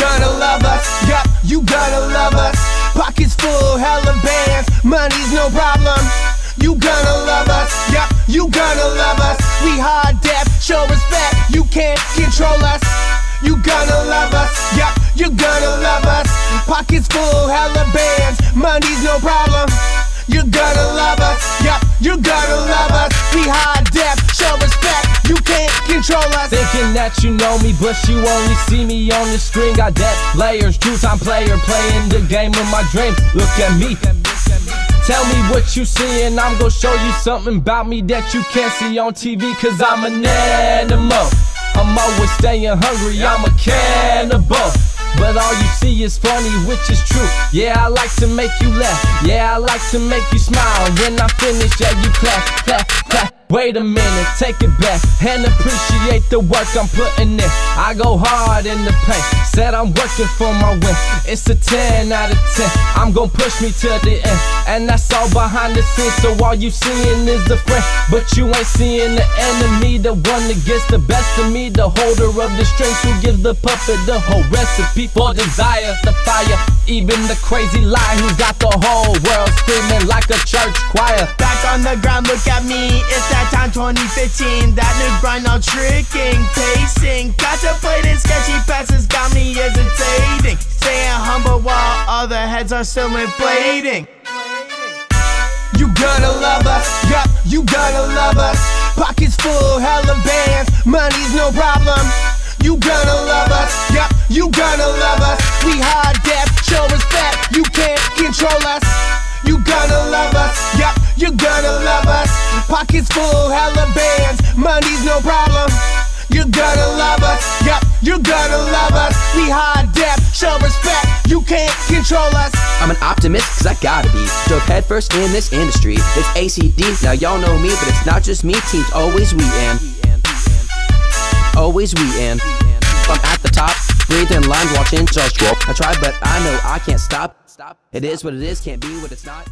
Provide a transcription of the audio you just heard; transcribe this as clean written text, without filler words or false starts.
gonna love us, yup, you gonna love us. Pockets full, hella bands, money's no problem. You gonna love us, yup, you gonna love us. We hard def, show respect, you can't control us. You gonna love us, yup, you gonna love us. Pockets full, hella bands, money's no problem. You're gonna love us, yup, you're gonna love us. We high def, show respect, you can't control us. Thinking that you know me, but you only see me on the screen. Got depth, layers, true time player, playing the game of my dreams. Look at me, tell me what you see, and I'm gonna show you something about me that you can't see on TV. Cause I'm an animal, I'm always staying hungry, I'm a cannibal. But all you see is funny, which is true. Yeah, I like to make you laugh, yeah, I like to make you smile. When I finish, yeah, you clap, clap, clap. Wait a minute, take it back and appreciate the work I'm putting in. I go hard in the paint, said I'm working for my win. It's a 10 out of 10, I'm gon' push me to the end. And that's all behind the scenes, so all you seeing is the friend. But you ain't seeing the enemy, the one that gets the best of me. The holder of the strings who gives the puppet the whole recipe for desire. The fire, even the crazy lie who's got the whole world screaming like a church choir. Back on the ground, look at me, it's that time 2015. That new grind, all tricking, pacing. Contemplating sketchy passes got me hesitating. Staying humble while other heads are still inflating. You gonna love us, yup, you gonna love us. Pockets full, hella bands, money's no problem. You gonna love us, yup, you gonna love us. We high def, show respect, you can't control us. You gonna love us, yup, you gonna love us. Pockets full, hella bands, money's no problem. You're gonna love us, yup, you're gonna love us. We high def, show respect, you can't control us. I'm an optimist, cause I gotta be. Dove headfirst in this industry. It's ACD, now y'all know me, but it's not just me. Teams always we in. Always we in. I'm at the top, breathing lines, watching just drop. I try, but I know I can't stop. It is what it is, can't be what it's not.